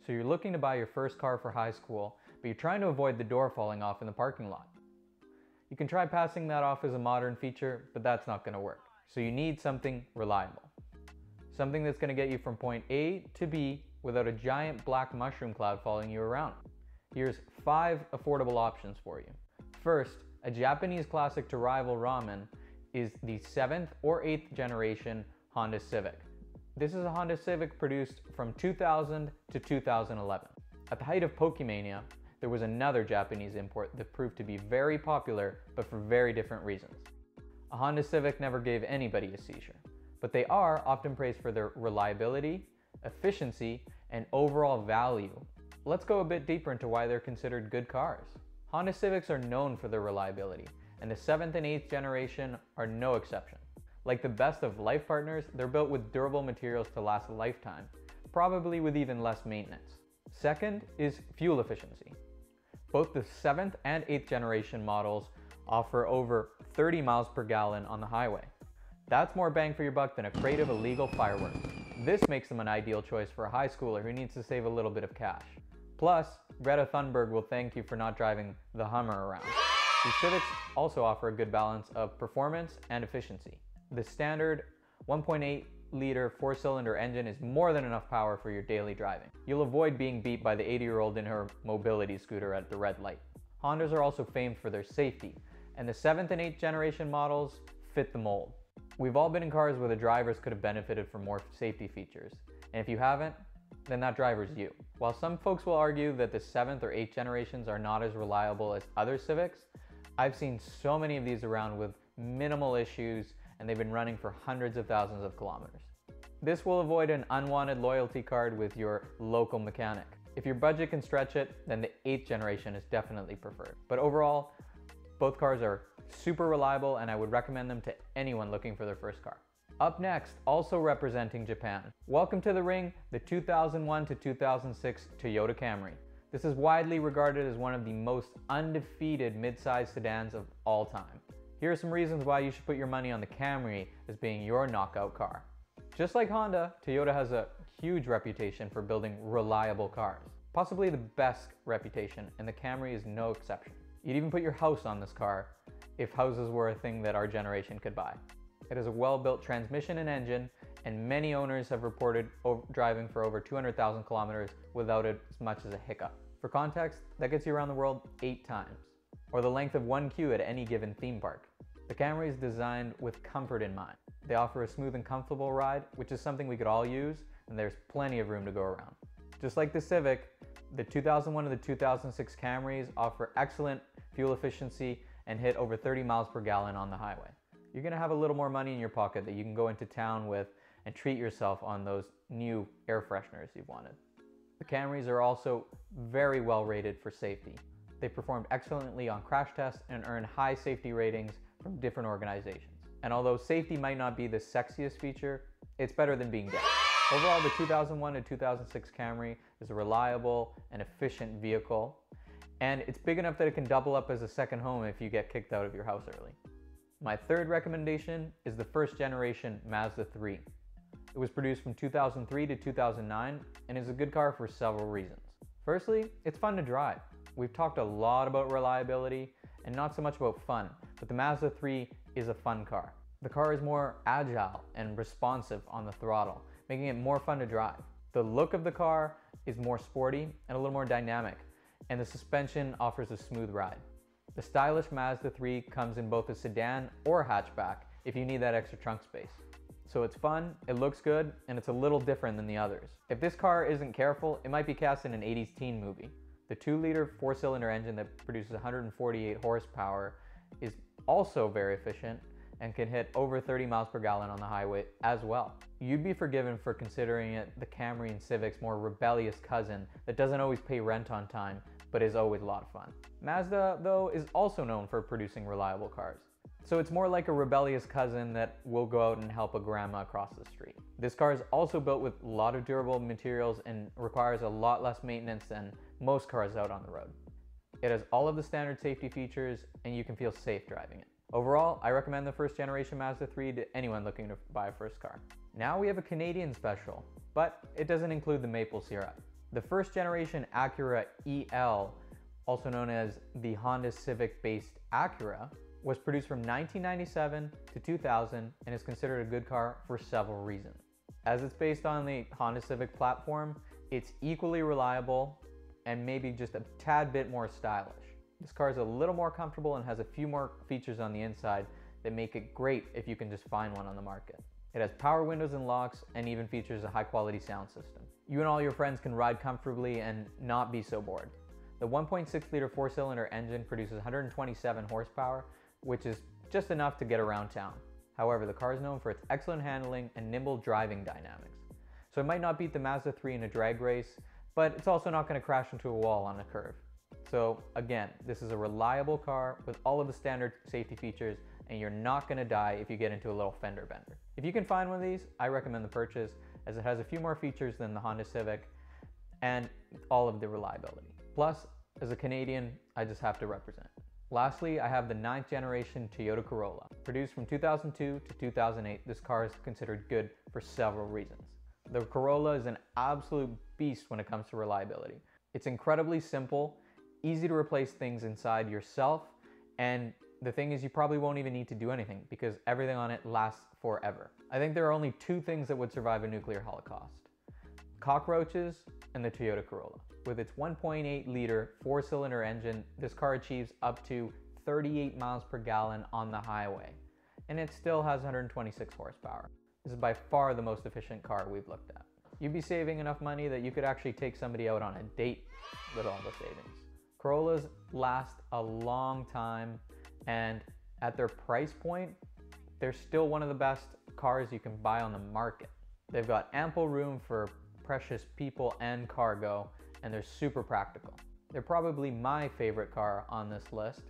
So you're looking to buy your first car for high school, but you're trying to avoid the door falling off in the parking lot. You can try passing that off as a modern feature, but that's not going to work. So you need something reliable. Something that's going to get you from point A to B without a giant black mushroom cloud following you around. Here's 5 affordable options for you. First, a Japanese classic to rival ramen is the 7th or 8th generation Honda Civic. This is a Honda Civic produced from 2000 to 2011. At the height of Pokemania, there was another Japanese import that proved to be very popular, but for very different reasons. A Honda Civic never gave anybody a seizure, but they are often praised for their reliability, efficiency, and overall value. Let's go a bit deeper into why they're considered good cars. Honda Civics are known for their reliability, and the 7th and 8th generation are no exception. Like the best of life partners, they're built with durable materials to last a lifetime, probably with even less maintenance. Second is fuel efficiency. Both the 7th and 8th generation models offer over 30 miles per gallon on the highway. That's more bang for your buck than a crate of illegal fireworks. This makes them an ideal choice for a high schooler who needs to save a little bit of cash. Plus, Greta Thunberg will thank you for not driving the Hummer around. These Civics also offer a good balance of performance and efficiency. The standard 1.8-liter 4-cylinder engine is more than enough power for your daily driving. You'll avoid being beat by the 80-year-old in her mobility scooter at the red light. Hondas are also famed for their safety, and the 7th and 8th generation models fit the mold. We've all been in cars where the drivers could have benefited from more safety features, and if you haven't, then that driver's you. While some folks will argue that the 7th or 8th generations are not as reliable as other Civics, I've seen so many of these around with minimal issues, and they've been running for hundreds of thousands of kilometers. This will avoid an unwanted loyalty card with your local mechanic. If your budget can stretch it, then the 8th generation is definitely preferred. But overall, both cars are super reliable, and I would recommend them to anyone looking for their first car. Up next, also representing Japan, welcome to the ring, the 2001 to 2006 Toyota Camry. This is widely regarded as one of the most undefeated mid-size sedans of all time. Here are some reasons why you should put your money on the Camry as being your knockout car. Just like Honda, Toyota has a huge reputation for building reliable cars. Possibly the best reputation, and the Camry is no exception. You'd even put your house on this car if houses were a thing that our generation could buy. It has a well-built transmission and engine, and many owners have reported driving for over 200,000 kilometers without as much as a hiccup. For context, that gets you around the world 8 times, or the length of one queue at any given theme park. The Camry is designed with comfort in mind. They offer a smooth and comfortable ride, which is something we could all use, and there's plenty of room to go around. Just like the Civic, the 2001 and the 2006 Camrys offer excellent fuel efficiency and hit over 30 miles per gallon on the highway. You're gonna have a little more money in your pocket that you can go into town with and treat yourself on those new air fresheners you've wanted. The Camrys are also very well rated for safety. They performed excellently on crash tests and earn high safety ratings from different organizations. And although safety might not be the sexiest feature, it's better than being dead. Overall, the 2001 to 2006 Camry is a reliable and efficient vehicle, and it's big enough that it can double up as a second home if you get kicked out of your house early. My third recommendation is the first generation Mazda 3. It was produced from 2003 to 2009 and is a good car for several reasons. Firstly, it's fun to drive. We've talked a lot about reliability and not so much about fun, but the Mazda 3 is a fun car. The car is more agile and responsive on the throttle, making it more fun to drive. The look of the car is more sporty and a little more dynamic, and the suspension offers a smooth ride. The stylish Mazda 3 comes in both a sedan or hatchback if you need that extra trunk space. So it's fun, it looks good, and it's a little different than the others. If this car isn't careful, it might be cast in an 80s teen movie. The 2-liter 4-cylinder engine that produces 148 horsepower is also very efficient and can hit over 30 miles per gallon on the highway as well. You'd be forgiven for considering it the Camry and Civic's more rebellious cousin that doesn't always pay rent on time, but is always a lot of fun. Mazda, though, is also known for producing reliable cars. So it's more like a rebellious cousin that will go out and help a grandma across the street. This car is also built with a lot of durable materials and requires a lot less maintenance than most cars out on the road. It has all of the standard safety features, and you can feel safe driving it. Overall, I recommend the first generation Mazda 3 to anyone looking to buy a first car. Now we have a Canadian special, but it doesn't include the maple syrup. The first generation Acura EL, also known as the Honda Civic-based Acura, was produced from 1997 to 2000 and is considered a good car for several reasons. As it's based on the Honda Civic platform, it's equally reliable and maybe just a tad bit more stylish. This car is a little more comfortable and has a few more features on the inside that make it great if you can just find one on the market. It has power windows and locks and even features a high quality sound system. You and all your friends can ride comfortably and not be so bored. The 1.6 liter 4-cylinder engine produces 127 horsepower, which is just enough to get around town. However, the car is known for its excellent handling and nimble driving dynamics. So it might not beat the Mazda 3 in a drag race, but it's also not going to crash into a wall on a curve. So again, this is a reliable car with all of the standard safety features, and you're not going to die if you get into a little fender bender. If you can find one of these, I recommend the purchase, as it has a few more features than the Honda Civic and all of the reliability. Plus, as a Canadian, I just have to represent. Lastly, I have the 9th generation Toyota Corolla. Produced from 2002 to 2008, this car is considered good for several reasons. The Corolla is an absolute beast when it comes to reliability. It's incredibly simple, easy to replace things inside yourself, and the thing is, you probably won't even need to do anything because everything on it lasts forever. I think there are only two things that would survive a nuclear holocaust: cockroaches and the Toyota Corolla. With its 1.8 liter 4-cylinder engine, this car achieves up to 38 miles per gallon on the highway, and it still has 126 horsepower. This is by far the most efficient car we've looked at. You'd be saving enough money that you could actually take somebody out on a date with all the savings. Corollas last a long time, and at their price point, they're still one of the best cars you can buy on the market. They've got ample room for precious people and cargo, and they're super practical. They're probably my favorite car on this list,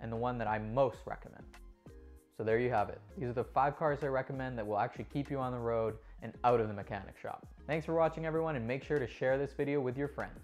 and the one that I most recommend. So there you have it. These are the 5 cars I recommend that will actually keep you on the road and out of the mechanic shop. Thanks for watching, everyone, and make sure to share this video with your friends.